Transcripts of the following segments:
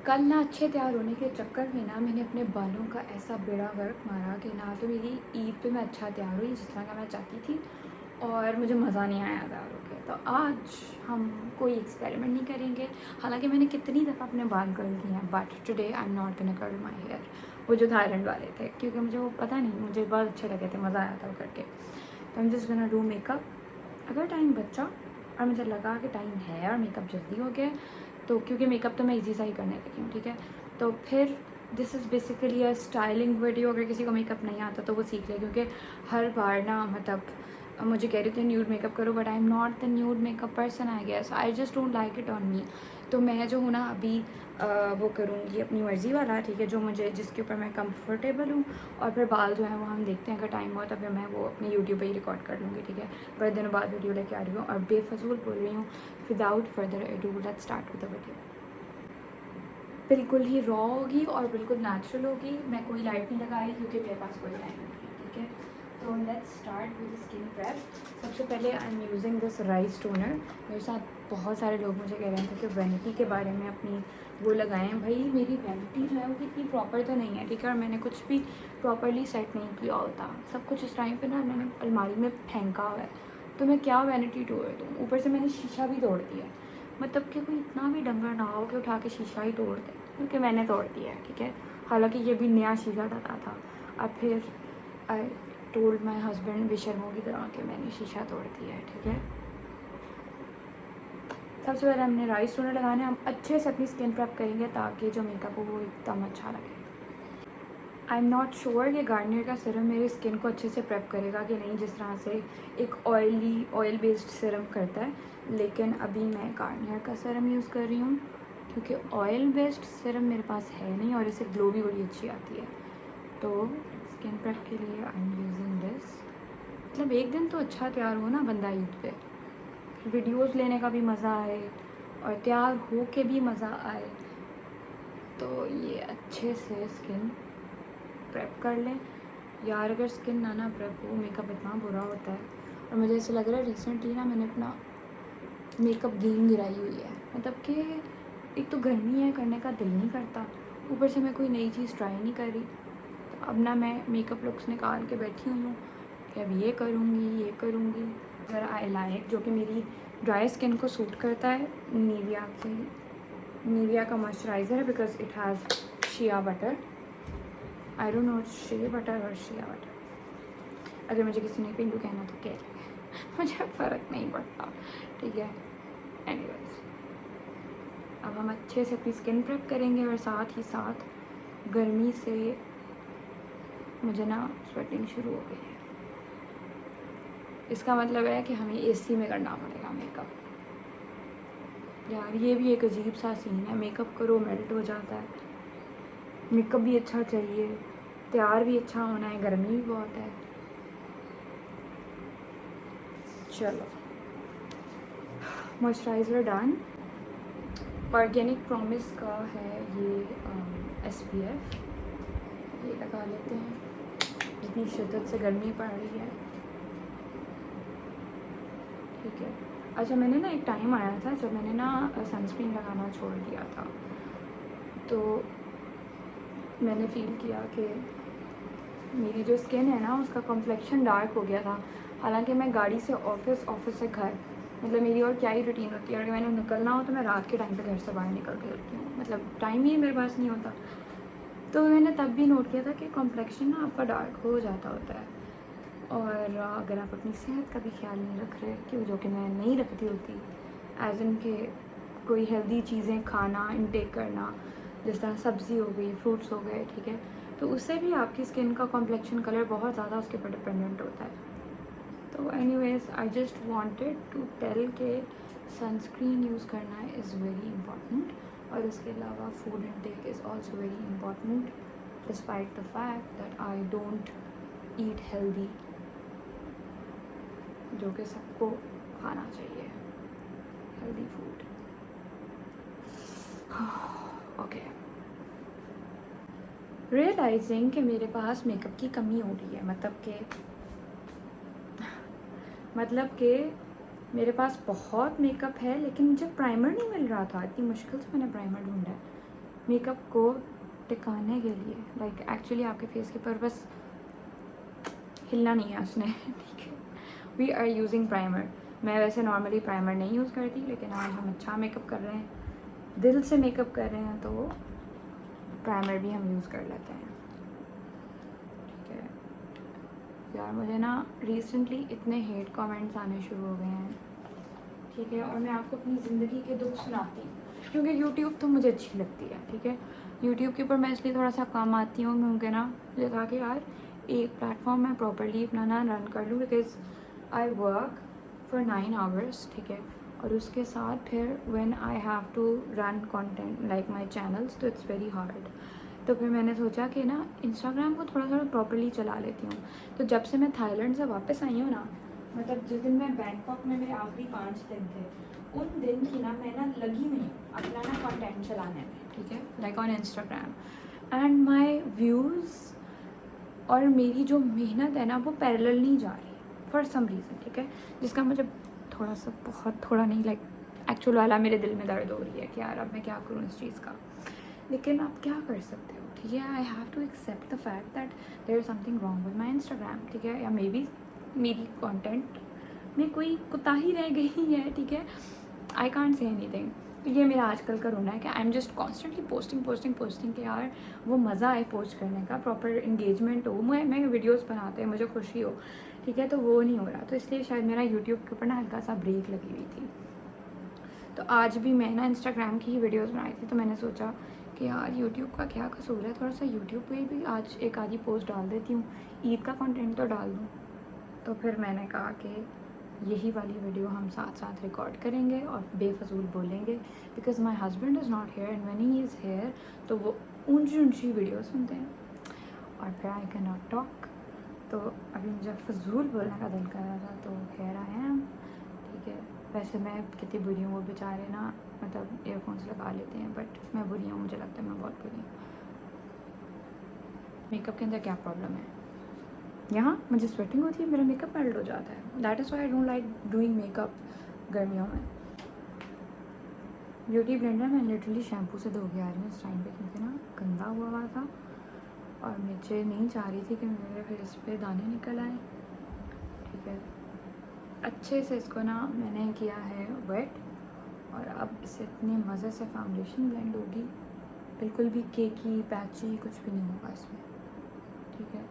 कल ना अच्छे तैयार होने के चक्कर में ना मैंने अपने बालों का ऐसा बेड़ा गर्क मारा कि ना तो मेरी ईद पे मैं अच्छा तैयार हुई जिस तरह का मैं चाहती थी, और मुझे मज़ा नहीं आया तैयार होकर। तो आज हम कोई एक्सपेरिमेंट नहीं करेंगे। हालांकि मैंने कितनी दफ़ा अपने बाल कर्ल किए हैं, but today I am not gonna curl my hair, वो जो थाईलैंड वाले थे, क्योंकि मुझे वो पता नहीं, मुझे बहुत अच्छे लगे थे, मज़ा आया था वो करके। तो आई am just gonna do makeup. अगर टाइम बचा और मुझे लगा कि टाइम है और मेकअप जल्दी हो गया, तो क्योंकि मेकअप तो मैं इजी सा ही करने लगी हूँ, ठीक है, तो फिर this is basically a styling video. अगर किसी को मेकअप नहीं आता तो वो सीख ले, क्योंकि हर बार ना मतलब मुझे कह रही थी न्यूड मेकअप करो, but I am not the nude makeup person, I guess I just don't like it on me. तो मैं जो हूँ ना अभी वो करूँगी अपनी मर्ज़ी वाला, ठीक है, जो मुझे जिसके ऊपर मैं कंफर्टेबल हूँ। और फिर बाल जो है वो हम देखते हैं, अगर टाइम हो तो फिर मैं वो अपने यूट्यूब पे ही रिकॉर्ड कर लूँगी, ठीक है। बड़े दिनों बाद वीडियो लेके आ रही हूँ और बेफजूल बोल रही हूँ। Without further edu let's start with the video. बिल्कुल ही रॉ होगी और बिल्कुल नेचुरल होगी। मैं कोई लाइट नहीं लगाई क्योंकि मेरे पास कोई टाइम नहीं है, ठीक है। तो let's start with skin prep. सबसे पहले आई am using this rice toner. मेरे साथ बहुत सारे लोग मुझे कह रहे थे कि वैनिटी के बारे में अपनी वो लगाएं। भाई मेरी वैनिटी जो है वो इतनी प्रॉपर तो नहीं है, ठीक है, और मैंने कुछ भी प्रॉपरली सेट नहीं किया होता। सब कुछ इस टाइम पे ना मैंने अलमारी में फेंका हुआ है, तो मैं क्या वैनिटी तोड़ दूँ। ऊपर से मैंने शीशा भी तोड़ दिया है, मतलब कि कोई इतना भी डंगर ना हो कि उठा के शीशा ही तोड़ दे, क्योंकि मैंने तोड़ दिया है, ठीक है। हालांकि ये भी नया शीशा डला था। अब फिर आई टोल्ड माई हस्बैंड बेशर्मों की तरह कि मैंने शीशा तोड़ दिया है, ठीक है। सबसे पहले हमने राइस टोनर लगाने, हम अच्छे से अपनी स्किन प्रेप करेंगे ताकि जो मेकअप हो वो एकदम अच्छा लगे। आई एम नॉट श्योर कि गार्नियर का सीरम मेरी स्किन को अच्छे से प्रेप करेगा कि नहीं, जिस तरह से एक ऑयल बेस्ड सीरम करता है, लेकिन अभी मैं गार्नियर का सीरम यूज़ कर रही हूँ क्योंकि ऑयल बेस्ड सीरम मेरे पास है नहीं और इससे ग्लो भी बड़ी अच्छी आती है। तो स्किन प्रेप के लिए आई एम यूजिंग दिस। मतलब एक दिन तो अच्छा तैयार हो ना बंदा ईद पे, वीडियोस लेने का भी मज़ा आए और तैयार हो के भी मज़ा आए। तो ये अच्छे से स्किन प्रेप कर लें यार। अगर स्किन ना प्रेप हो, मेकअप इतना बुरा होता है। और मुझे ऐसा लग रहा है रिसेंटली ना मैंने अपना मेकअप गेम गिराई हुई है, मतलब कि एक तो गर्मी है, करने का दिल नहीं करता, ऊपर से मैं कोई नई चीज़ ट्राई नहीं कर रही। तो अब ना मैं मेकअप लुक्स निकाल के बैठी हुई हूँ कि अब ये करूँगी। अगर आई लाइक, जो कि मेरी ड्राई स्किन को सूट करता है, निविया का मॉइस्चराइज़र है, because it has shea butter. I don't know शे बटर और शिया बटर। अगर मुझे किसी ने पिंडू कहना तो कह ले मुझे फ़र्क नहीं पड़ता, ठीक है। एनीवेज, अब हम अच्छे से अपनी स्किन प्रेप करेंगे और साथ ही साथ गर्मी से मुझे ना स्वेटिंग शुरू हो गई है। इसका मतलब है कि हमें एसी में करना पड़ेगा मेकअप। यार ये भी एक अजीब सा सीन है, मेकअप करो मेल्ट हो जाता है। मेकअप भी अच्छा चाहिए, तैयार भी अच्छा होना है, गर्मी भी बहुत है। चलो, मॉइस्चराइज़र डन। ऑर्गेनिक प्रॉमिस का है ये SPF, ये लगा लेते हैं, जितनी शिद्दत से गर्मी पड़ रही है, ठीक है। अच्छा, मैंने ना एक टाइम आया था जब मैंने ना सनस्क्रीन लगाना छोड़ दिया था, तो मैंने फ़ील किया कि मेरी जो स्किन है ना उसका कॉम्प्लेक्शन डार्क हो गया था। हालांकि मैं गाड़ी से ऑफिस से घर, मतलब मेरी और क्या ही रूटीन होती है। अगर मैंने निकलना हो तो मैं रात के टाइम पे घर से बाहर निकल के होती हूँ, मतलब टाइम ही मेरे पास नहीं होता। तो मैंने तब भी नोट किया था कि कॉम्प्लेक्शन ना आपका डार्क हो जाता होता है। और अगर आप अपनी सेहत का भी ख्याल नहीं रख रहे, क्यों, जो कि मैं नहीं रखती होती, एज इन के कोई हेल्दी चीज़ें खाना, इनटेक करना, जिस तरह सब्ज़ी हो गई, फ्रूट्स हो गए, ठीक है, तो उससे भी आपकी स्किन का कॉम्प्लेक्शन कलर बहुत ज़्यादा उसके ऊपर डिपेंडेंट होता है। तो anyways, I just wanted to tell के सनस्क्रीन यूज़ करना इज़ वेरी इंपॉर्टेंट, और उसके अलावा food intake is also very important, despite the fact that I don't eat healthy, जो कि सबको खाना चाहिए हेल्दी फूड। ओके, रियलाइजिंग कि मेरे पास मेकअप की कमी हो रही है, मतलब कि मेरे पास बहुत मेकअप है लेकिन मुझे प्राइमर नहीं मिल रहा था। इतनी मुश्किल से मैंने प्राइमर ढूंढा है, मेकअप को टिकाने के लिए लाइक एक्चुअली आपके फेस के ऊपर बस हिलना नहीं है उसने ठीक है। We are using primer. मैं वैसे नॉर्मली प्राइमर नहीं यूज़ करती, लेकिन आज हम अच्छा मेकअप कर रहे हैं, दिल से मेकअप कर रहे हैं, तो प्राइमर भी हम यूज़ कर लेते हैं। ठीक है यार, मुझे ना रिसेंटली इतने हेट कमेंट्स आने शुरू हो गए हैं, ठीक है। और मैं आपको अपनी ज़िंदगी के दुख सुनाती हूँ, क्योंकि यूट्यूब तो मुझे अच्छी लगती है, ठीक है। यूट्यूब के ऊपर मैं इसलिए थोड़ा सा कम आती हूँ क्योंकि ना मुझे था कि यार एक प्लेटफॉर्म मैं प्रॉपरली अपना ना रन कर लूँ, because I work for 9 hours, ठीक है। और उसके साथ फिर when I have to run content like my channels, तो इट्स वेरी हार्ड। तो फिर मैंने सोचा कि ना इंस्टाग्राम को थोड़ा थोड़ा प्रॉपरली चला लेती हूँ। तो जब से मैं थाईलैंड से वापस आई हूँ ना, मतलब जिस दिन मैं बैंकॉक में मेरे आखिरी 5 दिन थे, उन दिन की ना मैं ना लगी हुई हूँ अपना ना कंटेंट चलाने में, ठीक है, like on Instagram. And my views और मेरी जो मेहनत है ना वो पैरेलल नहीं जा रही फॉर सम रीज़न, ठीक है। जिसका मुझे थोड़ा सा, बहुत थोड़ा नहीं, लाइक एक्चुअल वाला मेरे दिल में दर्द हो रही है कि यार अब मैं क्या करूँ इस चीज़ का। लेकिन आप क्या कर सकते हो, ठीक है। I have to accept the fact that there is something wrong with my Instagram, ठीक है। या मे बी मेरी कंटेंट में कोई कोताही रह गई है, ठीक है। I can't say any thing. ये मेरा आजकल का रोना है कि आई एम जस्ट कॉन्स्टेंटली पोस्टिंग कि यार वो मज़ा आए पोस्ट करने का, प्रॉपर इंगेजमेंट हो, मैं वीडियोस बनाते हैं, मुझे खुशी हो, ठीक है। तो वो नहीं हो रहा, तो इसलिए शायद मेरा यूट्यूब के ऊपर ना हल्का सा ब्रेक लगी हुई थी। तो आज भी मैं ना इंस्टाग्राम की ही वीडियोस बनाई थी, तो मैंने सोचा कि यार यूट्यूब का क्या कसूर है, थोड़ा सा यूट्यूब पे भी आज एक आधी पोस्ट डाल देती हूँ, ईद का कंटेंट तो डाल दूँ। तो फिर मैंने कहा कि यही वाली वीडियो हम साथ साथ रिकॉर्ड करेंगे और बेफजूल बोलेंगे, because my husband is not here and when he is here तो वो ऊंची ऊंची वीडियो सुनते हैं और फिर आई कैन नॉट टॉक। तो अभी मुझे फजूल बोलने का दिल कर रहा था, तो हेयर आई एम, ठीक है। वैसे मैं कितनी बुरी हूँ, वो बेचारे ना मतलब ईयरफोन्स लगा लेते हैं, बट मैं बुरी हूँ, मुझे लगता है मैं बहुत बुरी हूँ। मेकअप के अंदर क्या प्रॉब्लम है, यहाँ मुझे स्वेटिंग होती है, मेरा मेकअप मेल्ट हो जाता है, that is why I don't like doing makeup गर्मियों में। ब्यूटी ब्लेंडर मैं लिटरली शैम्पू से धो के आ रही हूँ इस टाइम पे, क्योंकि ना गंदा हुआ था और मुझे नहीं चाह रही थी कि मेरे फेस पे दाने निकल आए, ठीक है। अच्छे से इसको ना मैंने किया है वेट, और अब इससे इतने मज़े से फाउंडेशन ब्लेंड होगी, बिल्कुल भी केकी पैची कुछ भी नहीं होगा इसमें, ठीक है।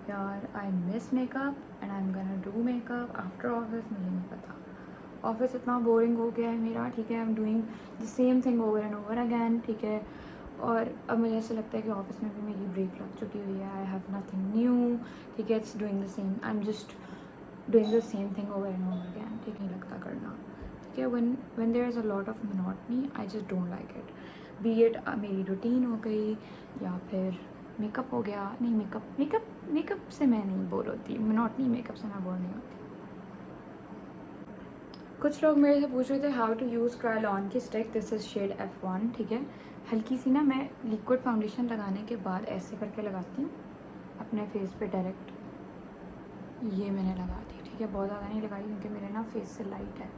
यार I miss makeup and I am gonna do makeup after office. मुझे नहीं पता, ऑफिस इतना बोरिंग हो गया है मेरा, ठीक है। I am doing the same thing over and over again, ठीक है। और अब मुझे ऐसा लगता है कि ऑफिस में भी मेरी ब्रेक लग चुकी हुई है, आई हैव नथिंग न्यू, ठीक है। It's doing the same, I am just doing the same thing over and over again, ठीक नहीं लगता करना, ठीक है। When there is a lot of monotony I just don't like it, be it मेरी routine हो गई या फिर मेकअप हो गया। नहीं, मेकअप से मैं नहीं बोर होती, मोनोटनी मेकअप से मैं बोर नहीं होती। कुछ लोग मेरे से पूछ रहे थे how to use trial on की stick, this is shade F1, ठीक है। हल्की सी ना मैं लिक्विड फाउंडेशन लगाने के बाद ऐसे करके लगाती हूँ अपने फेस पे डायरेक्ट, ये मैंने लगा दी, ठीक है। बहुत ज़्यादा नहीं लगाई क्योंकि मेरे ना फेस से लाइट है,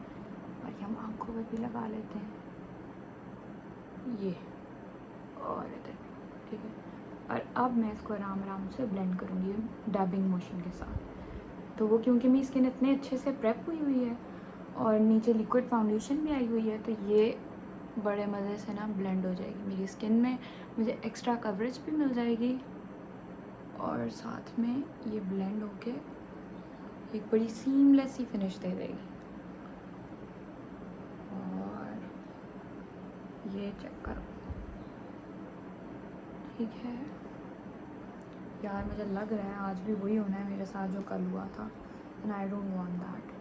और ये हम आँखों पर भी लगा लेते हैं, ये और इधर, ठीक है। और अब मैं इसको आराम आराम से ब्लेंड करूँगी डैबिंग मोशन के साथ। तो वो क्योंकि मेरी स्किन इतने अच्छे से प्रेप हुई है और नीचे लिक्विड फाउंडेशन भी आई हुई है, तो ये बड़े मज़े से ना ब्लेंड हो जाएगी मेरी स्किन में, मुझे एक्स्ट्रा कवरेज भी मिल जाएगी और साथ में ये ब्लेंड होके एक बड़ी सीमलेस सी फिनिश दे देगी। और ये चेक करो, ठीक है। यार मुझे लग रहा है आज भी वही होना है मेरे साथ जो कल हुआ था, and I don't want that.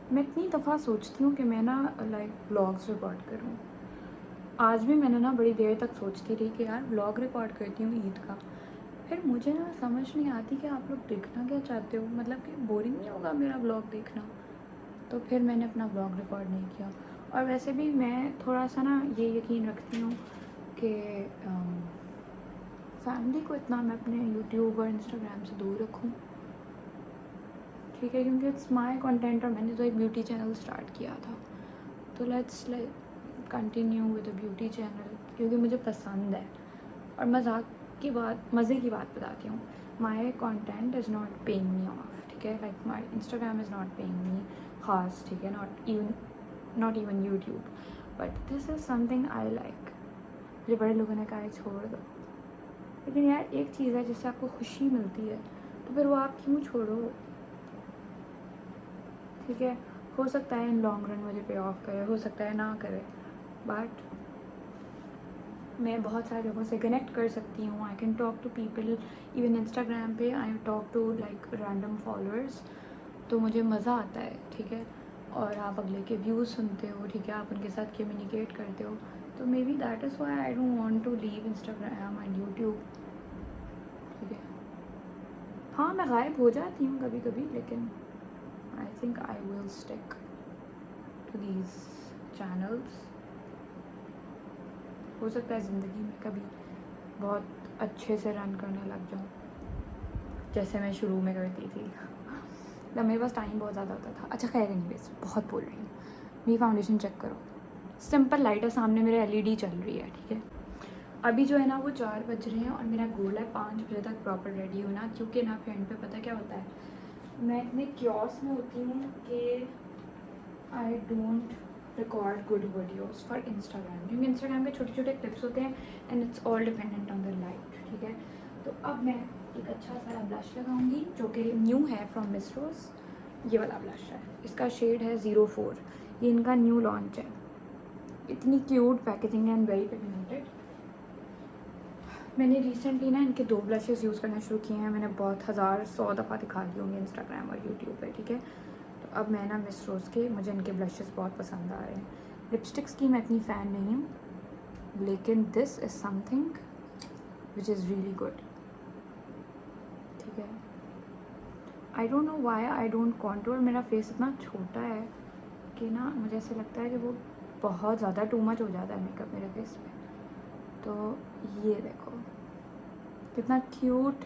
मैं इतनी दफ़ा सोचती हूँ कि मैं ना लाइक ब्लॉग्स रिकॉर्ड करूँ। आज भी मैंने ना बड़ी देर तक सोचती रही कि यार ब्लॉग रिकॉर्ड करती हूँ ईद का, फिर मुझे ना समझ नहीं आती कि आप लोग देखना क्या चाहते हो, मतलब कि बोरिंग नहीं होगा मेरा ब्लॉग देखना, तो फिर मैंने अपना ब्लॉग रिकॉर्ड नहीं किया। और वैसे भी मैं थोड़ा सा ना ये यकीन रखती हूँ कि फैमिली को इतना मैं अपने यूट्यूब और इंस्टाग्राम से दूर रखूँ, ठीक है, क्योंकि इट्स माय कंटेंट और मैंने तो एक ब्यूटी चैनल स्टार्ट किया था, तो let's like continue with the beauty channel, क्योंकि मुझे पसंद है। और मज़े की बात बताती हूँ, my content is not paying me of, ठीक है। Like my Instagram is not paying me खास, ठीक है। Not even YouTube, but this is something I like. मुझे बड़े लोगों ने कहा है छोड़ दो, लेकिन यार एक चीज़ है जिससे आपको खुशी मिलती है, तो फिर वो आप क्यों छोड़ो, ठीक है। हो सकता है इन लॉन्ग रन मुझे पे ऑफ करे, हो सकता है ना करे, बट मैं बहुत सारे लोगों से कनेक्ट कर सकती हूँ। I can talk to people, even Instagram पे I talk to like random followers, तो मुझे मज़ा आता है, ठीक है। और आप अगले के व्यूज़ सुनते हो, ठीक है, आप उनके साथ कम्युनिकेट करते हो, तो may be that is why I don't want to leave Instagram and YouTube, ठीक है। हाँ, मैं गायब हो जाती हूँ कभी कभी, लेकिन I think I will stick to these channels. हो सकता है ज़िंदगी में कभी बहुत अच्छे से रन करने लग जाऊँ, जैसे मैं शुरू में करती थी, तब मेरे पास टाइम बहुत ज़्यादा होता था। अच्छा खैर, एनीवेज बहुत बोल रही हूँ। मेरी फाउंडेशन चेक करो, सिंपल लाइट है, सामने मेरे एलईडी चल रही है, ठीक है। अभी जो है ना वो 4 बज रहे हैं और मेरा गोल है 5 बजे तक प्रॉपर रेडी होना, क्योंकि ना फ्रेंड पे पता क्या होता है, मैं इतने क्योस में होती हूँ कि I don't record good videos for Instagram, क्योंकि इंस्टाग्राम के छोटे छोटे क्लिप्स होते हैं and it's all dependent on the light, ठीक है। तो अब मैं एक अच्छा सा ब्लश लगाऊंगी जो कि न्यू है फ्रॉम मिस रोज़। ये वाला ब्लश है, इसका शेड है 04, ये इनका न्यू लॉन्च है। इतनी cute packaging and very pigmented. मैंने रिसेंटली ना इनके 2 ब्लशेस यूज़ करना शुरू किए हैं, मैंने बहुत 1,000-100 दफ़ा दिखा दिए होंगे इंस्टाग्राम और यूट्यूब पे, ठीक है। तो अब मैं ना मिस रोज़ के, मुझे इनके ब्लशेस बहुत पसंद आ रहे हैं। लिपस्टिक्स की मैं इतनी फ़ैन नहीं हूँ, लेकिन this is something which is really good, ठीक है। I don't know why I don't contour, मेरा फेस इतना छोटा है कि ना मुझे ऐसे लगता है कि वो बहुत ज़्यादा टू मच हो जाता है मेकअप मेरे फेस पे। तो ये देखो कितना क्यूट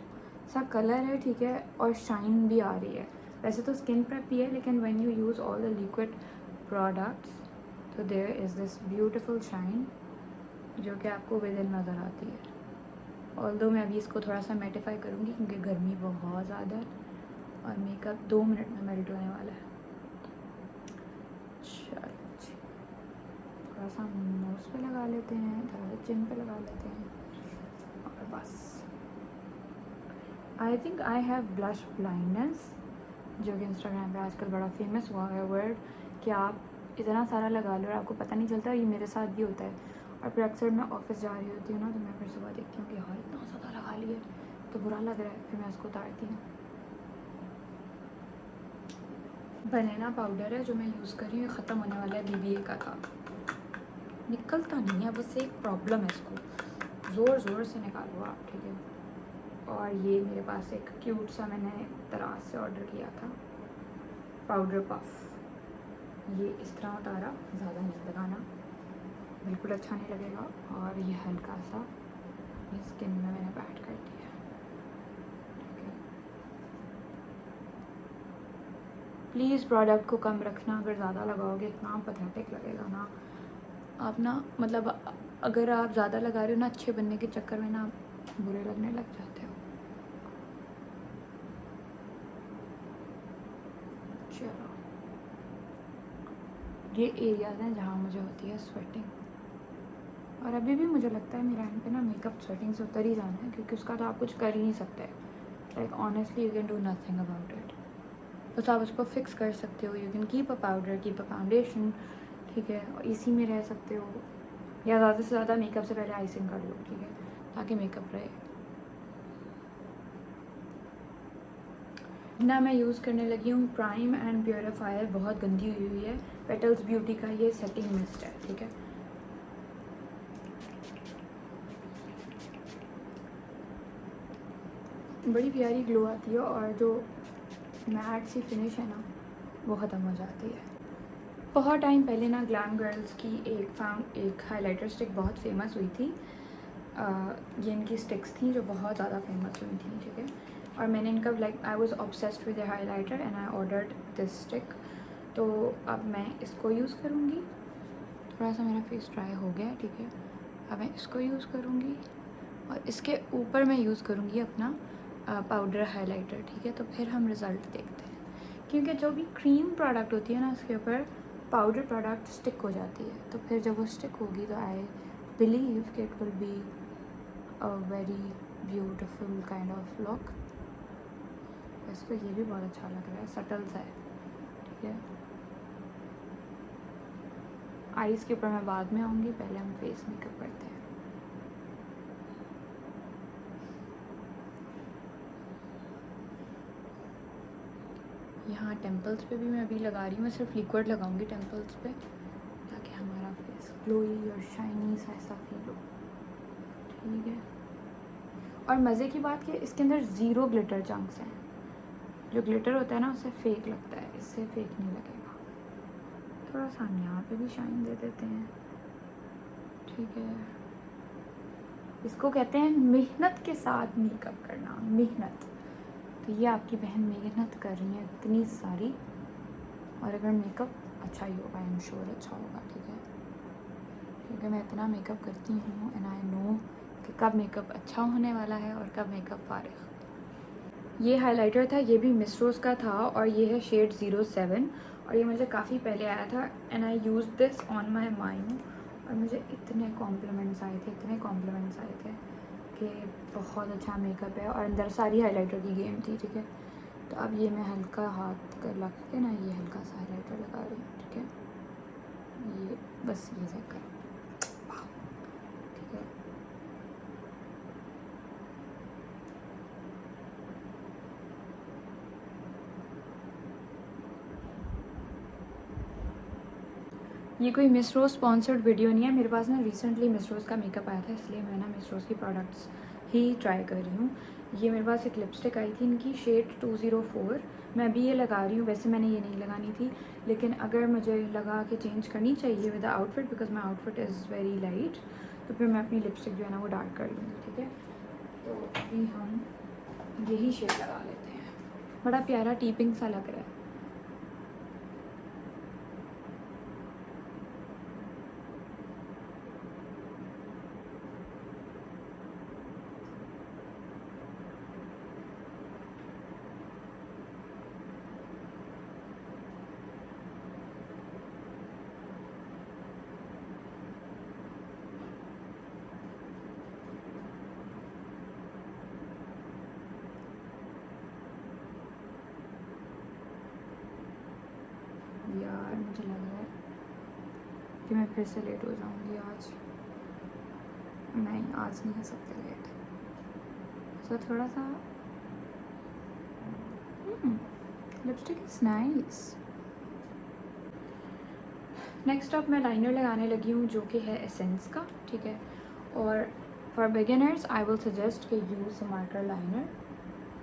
सा कलर है, ठीक है, और शाइन भी आ रही है। वैसे तो स्किन प्रेप ही है, लेकिन when you use all the liquid products तो there is this beautiful shine जो कि आपको विद इन नज़र आती है। ऑल्दो मैं अभी इसको थोड़ा सा मैटिफाई करूँगी क्योंकि गर्मी बहुत ज़्यादा है और मेकअप 2 मिनट में मेल्ट होने वाला है। चलो जी, थोड़ा सा नोज़ पे लगा लेते हैं, थोड़ा सा चिन पे लगा लेते हैं और बस। आई think I have blush blindness, जो कि इंस्टाग्राम पे आजकल बड़ा फेमस हुआ है वर्ड, कि आप इतना सारा लगा लो और आपको पता नहीं चलता। ये मेरे साथ भी होता है। और फिर अक्सर मैं ऑफिस जा रही होती हूँ ना, तो मैं फिर सुबह देखती हूँ कि यार इतना ज़्यादा लगा लिया, तो बुरा लग रहा है, फिर मैं उसको उतारती हूँ। बनाना पाउडर है जो मैं यूज़ कर रही हूँ, ख़त्म होने वाला है, BBA का था, निकलता नहीं है, बस एक प्रॉब्लम है, इसको ज़ोर ज़ोर से निकालो आप, ठीक है। और ये मेरे पास एक क्यूट सा मैंने दराज से ऑर्डर किया था पाउडर पफ, ये इस तरह उतारा, ज़्यादा नहीं लगाना, बिल्कुल अच्छा नहीं लगेगा। और ये हल्का सा ये स्किन में मैंने ऐड कर दिया, ठीक है। प्लीज़ प्रोडक्ट को कम रखना, अगर ज़्यादा लगाओगे इतना पैथेटिक लगेगा ना। आप ना मतलब अगर आप ज़्यादा लगा रहे हो ना, अच्छे बनने के चक्कर में ना बुरे लगने लग जाते हो। चलो, ये एरियाज़ हैं जहाँ मुझे होती है स्वेटिंग, और अभी भी मुझे लगता है मेरा एंड पे ना मेकअप स्वेटिंग से उतर ही जाना है, क्योंकि उसका तो आप कुछ कर ही नहीं सकते। Like honestly you can do nothing about it. बस आप उसको फिक्स कर सकते हो, you can keep a powder, keep a foundation, ठीक है, और इसी में रह सकते हो, या ज़्यादा से ज़्यादा मेकअप से पहले आइसिंग कर लो, ठीक है, ताकि मेकअप रहे ना। मैं यूज़ करने लगी हूँ प्राइम एंड प्योरीफायर, बहुत गंदी हुई हुई है, पेटल्स ब्यूटी का ये सेटिंग मिस्ट है, ठीक है। बड़ी प्यारी ग्लो आती है और जो मैट सी फिनिश है ना वो ख़त्म हो जाती है। बहुत टाइम पहले ना ग्लैम गर्ल्स की एक हाइलाइटर स्टिक बहुत फेमस हुई थी। ये इनकी स्टिक्स थी जो बहुत ज़्यादा फेमस हुई थी, ठीक है। और मैंने इनका like I was obsessed with highlighter and I ordered this stick. तो अब मैं इसको यूज़ करूँगी थोड़ा सा मेरा फेस ड्राई हो गया है, ठीक है। अब मैं इसको यूज़ करूँगी और इसके ऊपर मैं यूज़ करूँगी अपना पाउडर हाइलाइटर, ठीक है। तो फिर हम रिज़ल्ट देखते हैं, क्योंकि जो भी क्रीम प्रोडक्ट होती है ना, उसके ऊपर पाउडर प्रोडक्ट स्टिक हो जाती है। तो फिर जब वो स्टिक होगी तो आई बिलीव कि it will be a very beautiful kind of look. वैसे तो ये भी बहुत अच्छा लग रहा है, सटल सा है, ठीक है। आईज़ के ऊपर मैं बाद में आऊँगी, पहले हम फेस मेकअप करते हैं। यहाँ टेम्पल्स पे भी मैं अभी लगा रही हूँ, मैं सिर्फ लिक्विड लगाऊंगी टेम्पल्स पे, ताकि हमारा फेस ग्लोई और शाइनी सा ऐसा फील हो, ठीक है। और मज़े की बात कि इसके अंदर ज़ीरो ग्लिटर चंक्स हैं। जो ग्लिटर होता है ना, उससे फेक लगता है, इससे फेक नहीं लगेगा। थोड़ा सा हम यहाँ पे भी शाइन दे देते हैं, ठीक है। इसको कहते हैं मेहनत के साथ मेकअप करना, मेहनत। तो ये आपकी बहन मेहनत कर रही है इतनी सारी, और अगर मेकअप अच्छा ही होगा, आई एम श्योर अच्छा होगा, ठीक है। क्योंकि मैं इतना मेकअप करती हूँ एंड आई नो कि कब मेकअप अच्छा होने वाला है और कब मेकअप फारिग। ये हाइलाइटर था, ये भी मिस रोज़ का था और ये है शेड 07 और ये मुझे काफ़ी पहले आया था and I use this on my mind और मुझे इतने कॉम्प्लीमेंट्स आए थे, इतने कॉम्प्लीमेंट्स आए थे कि बहुत अच्छा मेकअप है और अंदर सारी हाइलाइटर की गेम थी, ठीक है। तो अब ये मैं हल्का हाथ कर लग के ना, ये हल्का सा हाइलाइटर लगा रही हूँ, ठीक है। ये बस ये चेक करो, ठीक है। ये कोई मिस रोज़ स्पॉन्सर्ड वीडियो नहीं है। मेरे पास ना रिसेंटली मिस रोज़ का मेकअप आया था, इसलिए मैं ना मिस रोज़ की प्रोडक्ट्स ही ट्राई कर रही हूँ। ये मेरे पास एक लिपस्टिक आई थी इनकी, शेड 204। मैं अभी ये लगा रही हूँ, वैसे मैंने ये नहीं लगानी थी, लेकिन अगर मुझे लगा कि चेंज करनी चाहिए with the outfit, because my outfit is very light, तो फिर मैं अपनी लिपस्टिक जो है ना वो डार्क कर लूँगी, ठीक है। तो अभी हम यही शेड लगा लेते हैं, बड़ा प्यारा टीपिंग सा लग रहा है। यार मुझे लग रहा है कि मैं फिर से लेट हो जाऊंगी आज। नहीं, आज नहीं हो सकता लेट। सो थोड़ा सा lipstick is nice. Next up मैं लाइनर लगाने लगी हूँ, जो कि है एसेंस का, ठीक है। और for beginners I will suggest कि यूज़ मार्कर लाइनर,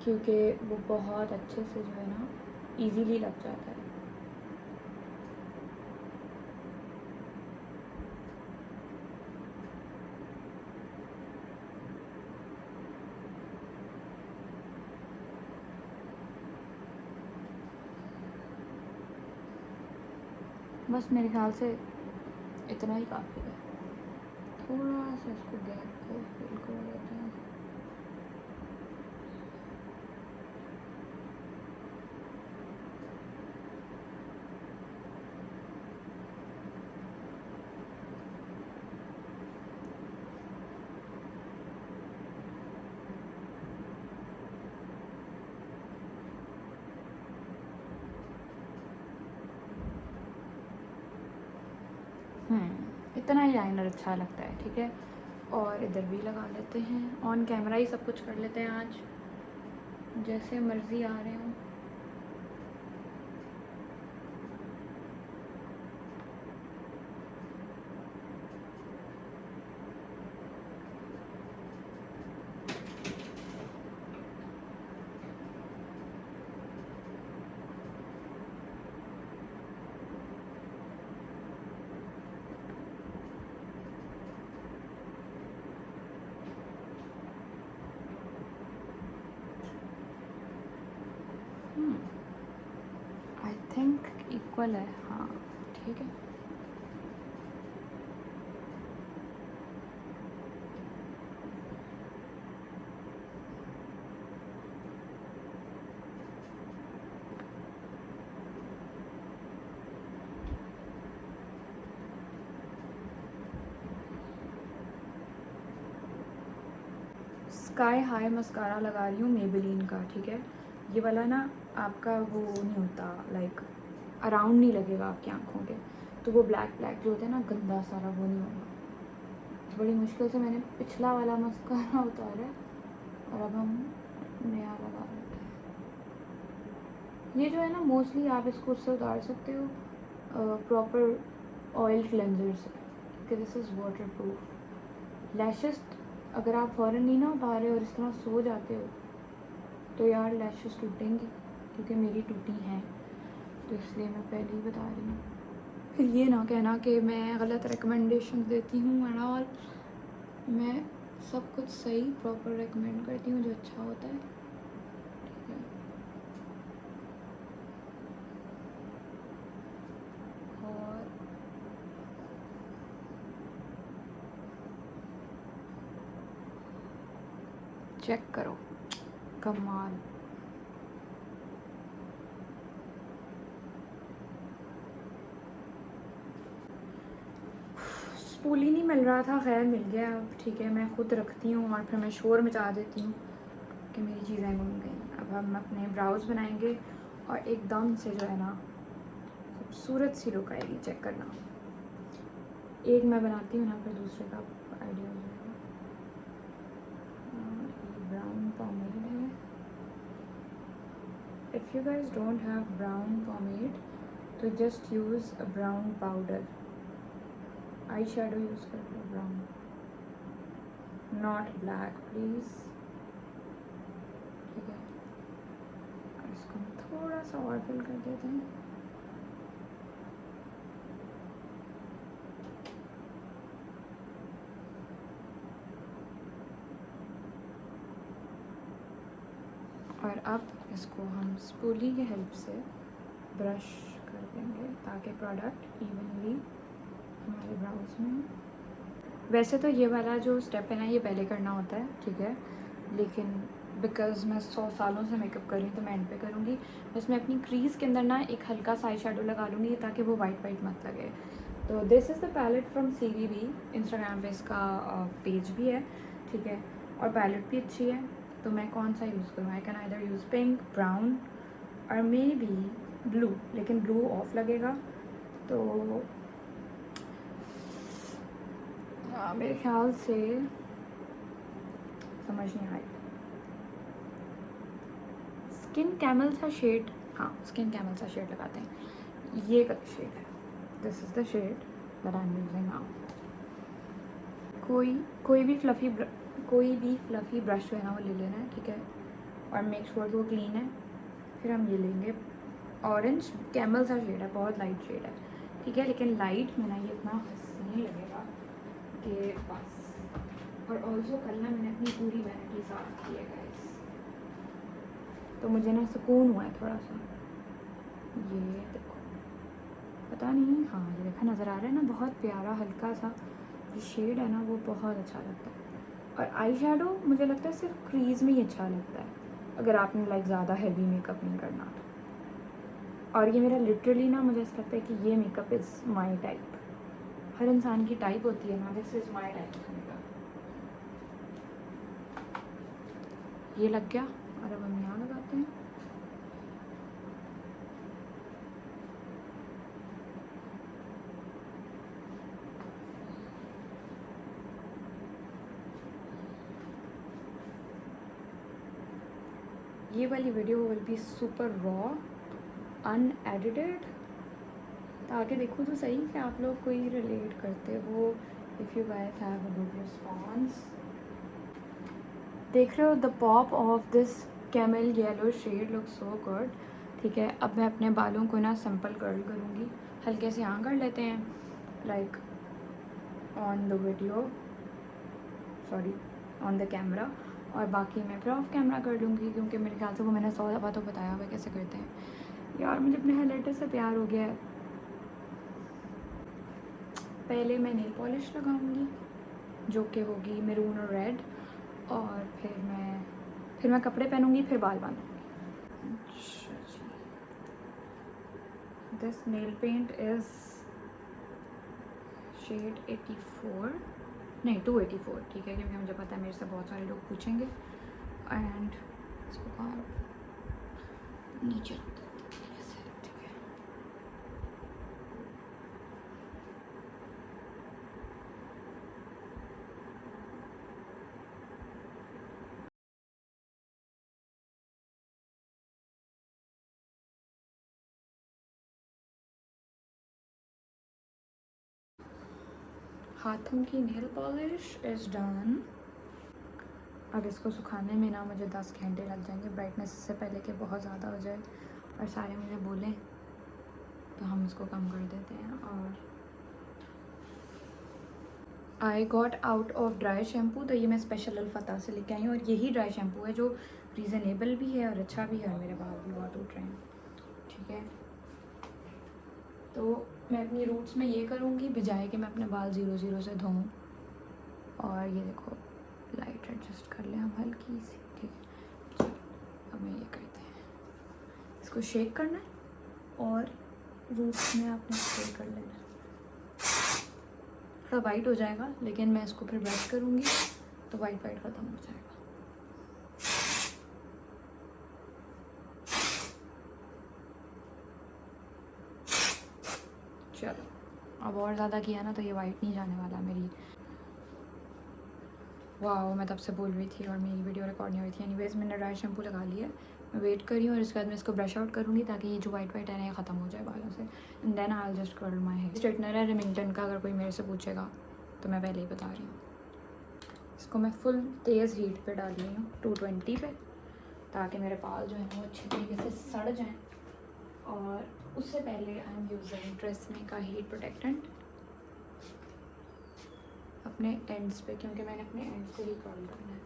क्योंकि वो बहुत अच्छे से जो है ना इजीली लग जाता है। बस मेरे ख्याल से इतना ही काफ़ी है। थोड़ा सा इसको गैप को फिल कर देते हैं। इतना ही लाइनर अच्छा लगता है, ठीक है। और इधर भी लगा लेते हैं, ऑन कैमरा ही सब कुछ कर लेते हैं आज, जैसे मर्ज़ी आ रहे हों। आई थिंक इक्वल है, हाँ ठीक है। स्काई हाई मस्कारा लगा रही हूँ मेबेलिन का, ठीक है। ये वाला ना आपका वो नहीं होता, लाइक अराउंड नहीं लगेगा आपकी आँखों के, तो वो ब्लैक ब्लैक जो होता है ना गंदा सारा, वो नहीं होगा। बड़ी मुश्किल से मैंने पिछला वाला मस्कारा उतारा है और अब हम नया लगा लेते हैं। ये जो है ना मोस्टली आप इसको उससे उतार सकते हो प्रॉपर ऑयल क्लेंजर से, क्योंकि this is water proof. Lashes अगर आप फ़ौरन नहीं ना उतारे और इस तरह सो जाते हो तो यार लैशेस टूटेंगी, क्योंकि मेरी टूटी हैं, तो इसलिए मैं पहले ही बता रही हूँ। फिर ये ना कहना कि मैं गलत रिकमेंडेशन देती हूँ एंड ऑल। मैं सब कुछ सही प्रॉपर रिकमेंड करती हूँ जो अच्छा होता है, ठीक है। और चेक करो, कमाल। स्पूली नहीं मिल रहा था, खैर मिल गया अब, ठीक है। मैं खुद रखती हूँ और फिर मैं शोर मचा देती हूँ कि मेरी चीज़ें गुम गई। अब हम अपने ब्राउज बनाएंगे और एकदम से जो है ना खूबसूरत सी लुक आएगी, चेक करना। एक मैं बनाती हूँ ना, फिर दूसरे का आइडिया हो जाएगा। ये ब्राउन पॉमेड है। If you guys don't have brown pomade तो just use a brown powder. Eye shadow use कर लो ब्राउन, नॉट ब्लैक प्लीज़, ठीक है। और इसको हम थोड़ा सा और फिल कर देते हैं। और अब इसको हम स्पूली की हेल्प से ब्रश कर देंगे ताकि प्रोडक्ट इवनली हमारे ब्राउज में। वैसे तो ये वाला जो स्टेप है ना ये पहले करना होता है, ठीक है, लेकिन बिकॉज मैं 100 सालों से मेकअप कर रही हूँ तो मैं एंड पे करूँगी। बस मैं अपनी क्रीज़ के अंदर ना एक हल्का सा आई शेडो लगा लूँगी ताकि वो वाइट वाइट मत लगे। तो this is the palette from CVB, Instagram पे इसका पेज भी है, ठीक है, और पैलेट भी अच्छी है। तो मैं कौन सा यूज़ करूँ? I can either use pink, brown और मे बी ब्लू, लेकिन ब्लू ऑफ लगेगा तो मेरे ख्याल से समझ नहीं आई। स्किन कैमल सा शेड, हाँ स्किन कैमल सा शेड लगाते हैं। ये का शेड है, this is the shade that I am using now. कोई भी फ्लफ़ी ब्रश जो है ना वो ले लेना है, ठीक है, और मेक श्योर वो क्लीन है। फिर हम ये लेंगे ऑरेंज कैमल सा शेड है, बहुत लाइट शेड है, ठीक है, लेकिन लाइट में ना ये इतना हसीन लगेगा कि बस। और ऑल्सो कल ना मैंने अपनी पूरी वैनिटी साफ़ की है गाइस, तो मुझे ना सुकून हुआ है थोड़ा सा। ये देखो, पता नहीं, हाँ ये देखा नज़र आ रहा है ना, बहुत प्यारा हल्का सा जो शेड है ना वो बहुत अच्छा लगता है। और आई शेडो मुझे लगता है सिर्फ क्रीज़ में ही अच्छा लगता है अगर आपने लाइक ज़्यादा हैवी मेकअप नहीं करना तो। और ये मेरा लिटरली ना मुझे ऐसा लगता है कि ये मेकअप इज़ माई टाइप। हर इंसान की टाइप होती है ना, this is my type of makeup. ये लग गया और अब हम यहाँ लगाते हैं। ये वाली video will be super raw unedited, ताकि देखो तो सही कि आप लोग कोई रिलेट करते हो। If you guys have a good response, देख रहे हो the pop of this camel yellow shade look so good, ठीक है। अब मैं अपने बालों को ना सिंपल कर्ल करूँगी, हल्के से यहाँ कर लेते हैं like on the video, sorry on the camera, और बाकी मैं फिर ऑफ कैमरा कर लूँगी, क्योंकि मेरे ख्याल से वो मैंने 100 दफ़ा तो बताया हुआ कैसे करते हैं। यार मुझे अपने हाइलाइटर से प्यार हो गया है। पहले मैं नेल पॉलिश लगाऊंगी जो कि होगी मैरून और रेड, और फिर मैं कपड़े पहनूंगी, फिर बाल बांधूंगी। अच्छा जी, this nail paint is shade 84, नहीं 284, ठीक है, क्योंकि मुझे पता है मेरे से बहुत सारे लोग पूछेंगे। एंड इसको कहाँ नीचे रख देते हैं ऐसे, ठीक है। हाथों की नेल पॉलिश इज़ डन। अब इसको सुखाने में ना मुझे 10 घंटे लग जाएंगे, ब्राइटनेस इससे पहले कि बहुत ज़्यादा हो जाए और सारे मुझे बोलें, तो हम इसको कम कर देते हैं। और I got out of dry shampoo, तो ये मैं स्पेशल अल्फता से लेके आई हूँ, और यही ड्राई शैम्पू है जो रीज़नेबल भी है और अच्छा भी है, और मेरे बाल भी बहुत उठ रहे हैं, ठीक है। तो मैं अपनी रूट्स में ये करूँगी बजाय कि मैं अपने बाल 0 से धोऊँ। और ये देखो लाइट एडजस्ट कर लें हम हल्की सी, ठीक है। चलो अब मैं ये करते हैं, इसको शेक करना है और रूट्स में आपने स्प्रे कर लेना है। थोड़ा वाइट हो जाएगा, लेकिन मैं इसको फिर ब्रश करूँगी तो वाइट ख़त्म हो जाएगा। चलो अब और ज़्यादा किया ना तो ये वाइट नहीं जाने वाला मेरी। वाह, मैं तब से बोल रही थी और मेरी वीडियो रिकॉर्ड नहीं हुई थी। एनीवेज मैंने ड्राई शैम्पू लगा लिया है, मैं वेट कर रही हूँ, और इसके बाद मैं इसको ब्रश आउट करूँगी ताकि ये जो वाइट है ना ये ख़त्म हो जाए बालों से। And then I will just curl my hair. Straightener है रेमिंगटन का, अगर कोई मेरे से पूछेगा तो मैं पहले ही बता रही हूँ। इसको मैं फुल तेज़ हीट पे डाल रही हूँ 220 पे, ताकि मेरे बाल जो है वो अच्छे तरीके से सड़ जाएँ। और उससे पहले आई एम यूजिंग ट्रेसमे का हीट प्रोटेक्टेंट अपने एंड्स पे, क्योंकि मैंने अपने एंड्स को ही कर्ल करना है।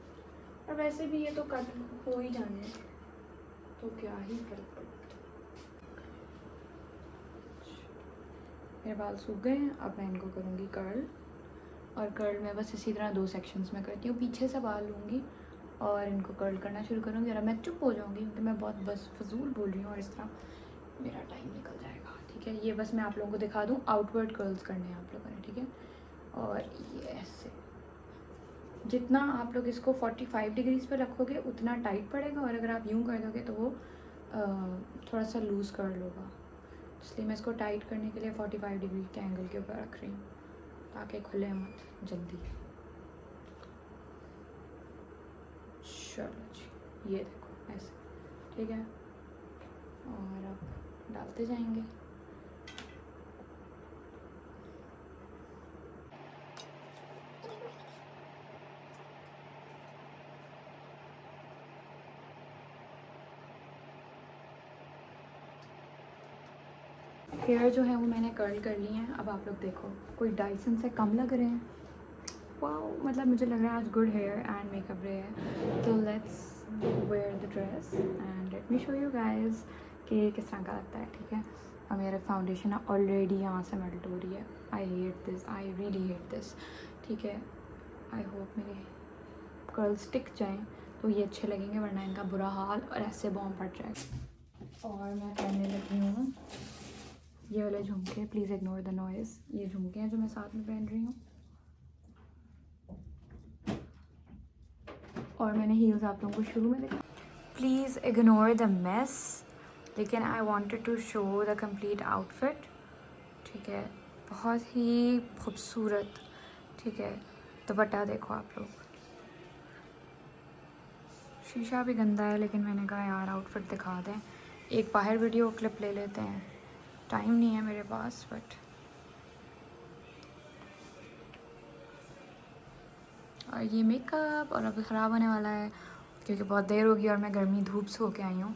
और वैसे भी ये तो कट हो ही जाने हैं, तो क्या ही फर्क पड़ता है। मेरे बाल सूख गए हैं, अब मैं इनको करूँगी कर्ल। और कर्ल में बस इसी तरह 2 सेक्शंस में करती हूँ, पीछे से बाल लूँगी और इनको कर्ल करना शुरू करूँगी। और मैं चुप हो जाऊँगी क्योंकि मैं बहुत बस फजूल बोल रही हूँ, और इस तरह मेरा टाइम निकल जाएगा, ठीक है। ये बस मैं आप लोगों को दिखा दूँ, आउटवर्ड कर्ल्स करने हैं आप लोगों ने, ठीक है। और ये ऐसे जितना आप लोग इसको 45 डिग्रीज़ पर रखोगे उतना टाइट पड़ेगा, और अगर आप यूँ कर दोगे तो वो थोड़ा सा लूज़ कर लोगा। इसलिए मैं इसको टाइट करने के लिए 45 डिग्री के एंगल के ऊपर रख रही हूँ, ताकि खुले मत जल्दी। चलो जी, ये देखो ऐसे, ठीक है। और अब डालते जाएंगे। हेयर जो है वो मैंने कर्ल कर लिए हैं। अब आप लोग देखो, कोई डाइसन से कम लग रहे हैं। वाओ, मतलब मुझे लग रहा है आज good hair and makeup day है। तो let's wear the dress and let me show you guys कि किस तरह का लगता है, ठीक है। और मेरा फाउंडेशन ऑलरेडी यहाँ से मेल्ट हो रही है। I hate this, I really hate this, ठीक है। आई होप मेरे कर्ल्स टिक जाएँ तो ये अच्छे लगेंगे, वरना इनका बुरा हाल और ऐसे बॉम्ब पड़ जाएगा। और मैं पहनने लगी हूँ ये वाले झुमके, प्लीज़ इग्नोर द नॉइज़। ये झुमके हैं जो मैं साथ में पहन रही हूँ, और मैंने हील्स आप लोगों को शुरू में देखा। प्लीज़ इग्नोर द मेस, लेकिन I wanted to show the complete outfit, ठीक है। बहुत ही खूबसूरत, ठीक है। दुपट्टा देखो आप लोग, शीशा भी गंदा है, लेकिन मैंने कहा यार आउटफिट दिखा दें। एक बाहर वीडियो क्लिप ले लेते हैं, टाइम नहीं है मेरे पास, बट और ये मेकअप और अब ख़राब होने वाला है क्योंकि बहुत देर होगी और मैं गर्मी धूप से होके आई हूँ।